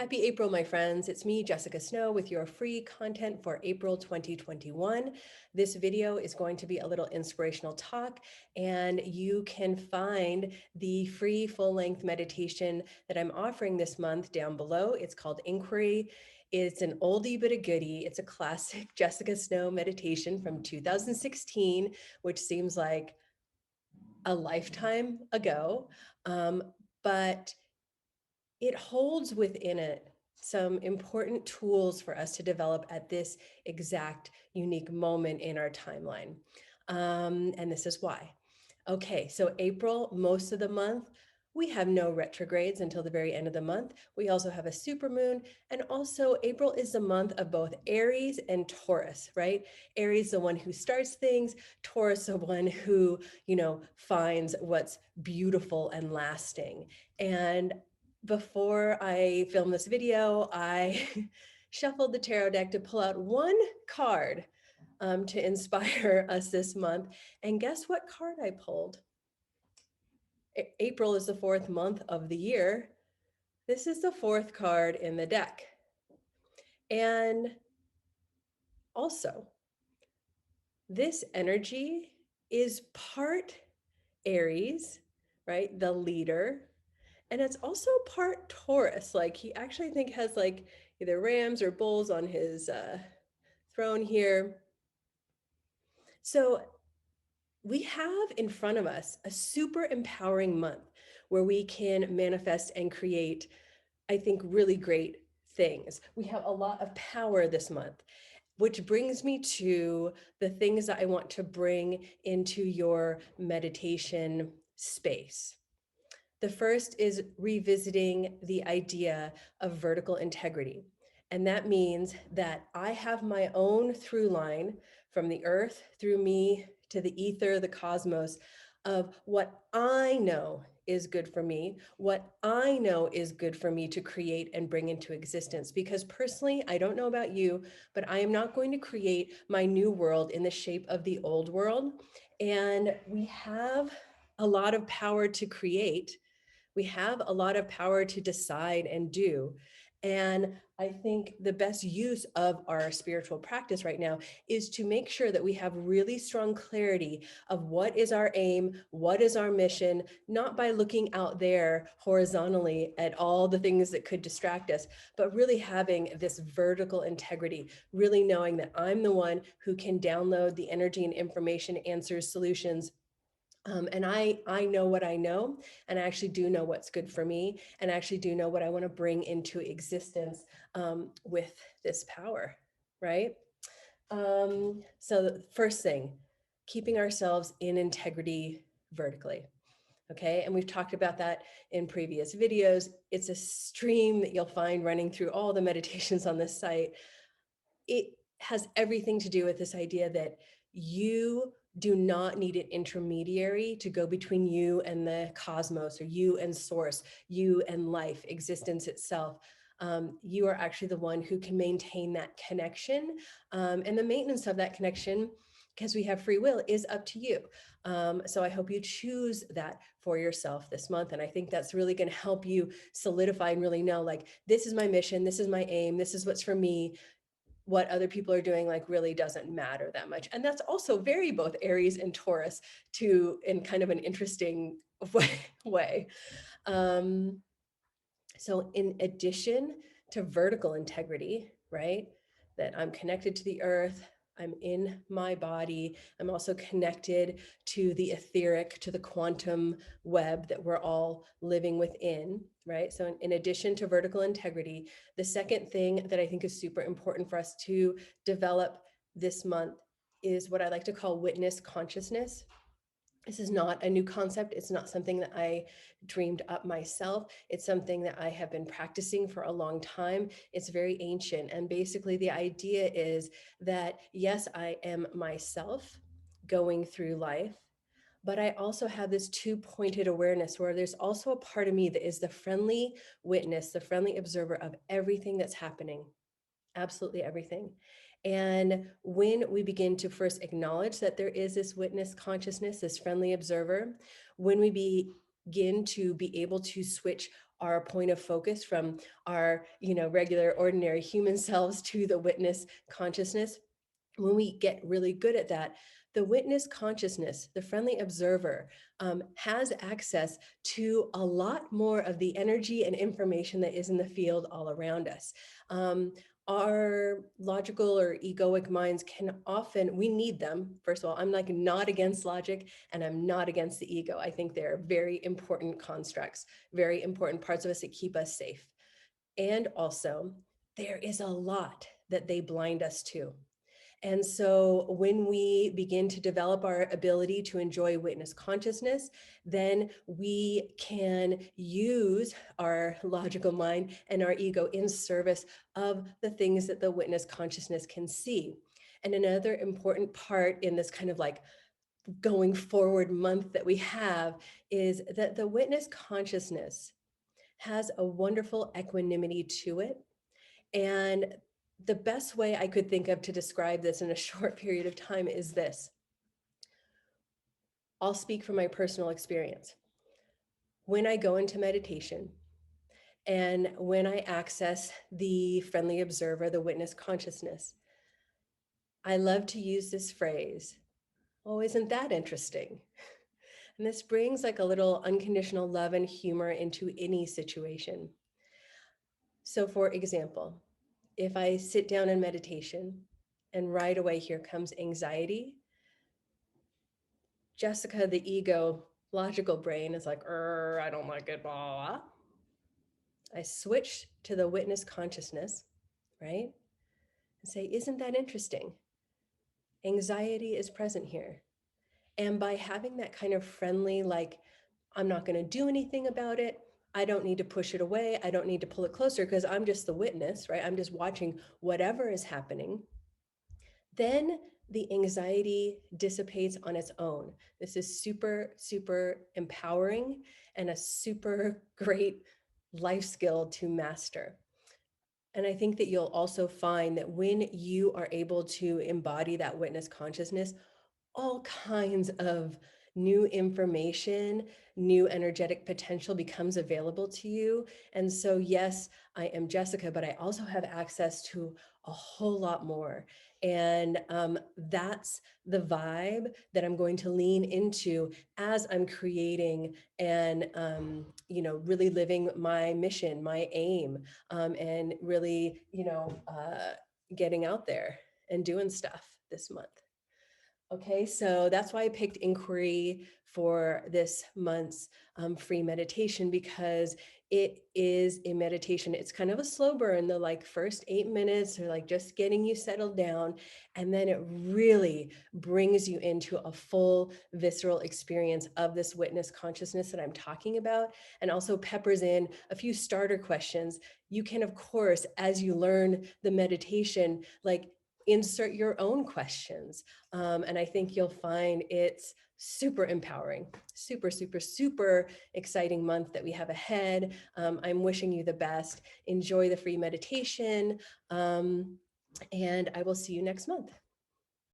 Happy April, my friends. It's me, Jessica Snow, with your free content for April 2021. This video is going to be a little inspirational talk, and you can find the free full-length meditation that I'm offering this month down below. It's called Inquiry. It's an oldie but a goodie. It's a classic Jessica Snow meditation from 2016, which seems like a lifetime ago. But it holds within it some important tools for us to develop at this exact unique moment in our timeline. And this is why. Okay, so April, most of the month, we have no retrogrades until the very end of the month. We also have a supermoon, and also April is the month of both Aries and Taurus, right? Aries, the one who starts things, Taurus, the one who, finds what's beautiful and lasting. And before I filmed this video, I shuffled the tarot deck to pull out one card to inspire us this month. And guess what card I pulled? April is the fourth month of the year. This is the fourth card in the deck. And also, this energy is part Aries, right? The leader. And it's also part Taurus. Like he actually, I think, has like either rams or bulls on his throne here. So we have in front of us a super empowering month where we can manifest and create, I think, really great things. We have a lot of power this month, which brings me to the things that I want to bring into your meditation space. The first is revisiting the idea of vertical integrity. And that means that I have my own through line from the earth through me to the ether, the cosmos, of what I know is good for me, what I know is good for me to create and bring into existence. Because personally, I don't know about you, but I am not going to create my new world in the shape of the old world. And we have a lot of power to create. We have a lot of power to decide and do. And I think the best use of our spiritual practice right now is to make sure that we have really strong clarity of what is our aim, what is our mission, not by looking out there horizontally at all the things that could distract us, but really having this vertical integrity, really knowing that I'm the one who can download the energy and information, answers, solutions. And I know what I know, and I actually do know what's good for me, and I actually do know what I want to bring into existence with this power, right? So the first thing, keeping ourselves in integrity vertically. Okay, and we've talked about that in previous videos. It's a stream that you'll find running through all the meditations on this site. It has everything to do with this idea that you do not need an intermediary to go between you and the cosmos, or you and source, you and life, existence itself. You are actually the one who can maintain that connection. And the maintenance of that connection, because we have free will, is up to you. So I hope you choose that for yourself this month. And I think that's really going to help you solidify and really know, like, this is my mission, this is my aim, this is what's for me. What other people are doing like really doesn't matter that much. And that's also very both Aries and Taurus to in kind of an interesting way. So in addition to vertical integrity, right, that I'm connected to the earth, I'm in my body, I'm also connected to the etheric, to the quantum web that we're all living within, right? So in addition to vertical integrity, the second thing that I think is super important for us to develop this month is what I like to call witness consciousness. This is not a new concept. It's not something that I dreamed up myself. It's something that I have been practicing for a long time. It's very ancient. And basically the idea is that, yes, I am myself going through life, but I also have this two-pointed awareness where there's also a part of me that is the friendly witness, the friendly observer of everything that's happening, absolutely everything. And when we begin to first acknowledge that there is this witness consciousness, this friendly observer, when we begin to be able to switch our point of focus from our, regular, ordinary human selves to the witness consciousness. When we get really good at that, the witness consciousness, the friendly observer, has access to a lot more of the energy and information that is in the field all around us. Our logical or egoic minds can often, we need them. First of all, I'm like not against logic and I'm not against the ego. I think they're very important constructs, very important parts of us that keep us safe. And also, there is a lot that they blind us to. And so when we begin to develop our ability to enjoy witness consciousness, then we can use our logical mind and our ego in service of the things that the witness consciousness can see. And another important part in this kind of like going forward month that we have is that the witness consciousness has a wonderful equanimity to it. And the best way I could think of to describe this in a short period of time is this. I'll speak from my personal experience. When I go into meditation and when I access the friendly observer, the witness consciousness, I love to use this phrase, oh, isn't that interesting? And this brings like a little unconditional love and humor into any situation. So for example, if I sit down in meditation and right away here comes anxiety, Jessica, the ego, logical brain is like, I don't like it, blah, blah, blah. I switch to the witness consciousness, right? And say, isn't that interesting? Anxiety is present here. And by having that kind of friendly, like, I'm not going to do anything about it. I don't need to push it away. I don't need to pull it closer because I'm just the witness, right? I'm just watching whatever is happening. Then the anxiety dissipates on its own. This is super, super empowering and a super great life skill to master. And I think that you'll also find that when you are able to embody that witness consciousness, all kinds of new information, new energetic potential becomes available to you. And so, yes, I am Jessica, but I also have access to a whole lot more. And that's the vibe that I'm going to lean into as I'm creating and, really living my mission, my aim, and really, getting out there and doing stuff this month. Okay, so that's why I picked inquiry for this month's free meditation, because it is a meditation. It's kind of a slow burn, the like first 8 minutes or like just getting you settled down. And then it really brings you into a full visceral experience of this witness consciousness that I'm talking about, and also peppers in a few starter questions. You can, of course, as you learn the meditation, like insert your own questions. And I think you'll find it's super empowering, super, super, super exciting month that we have ahead. I'm wishing you the best. Enjoy the free meditation. And I will see you next month.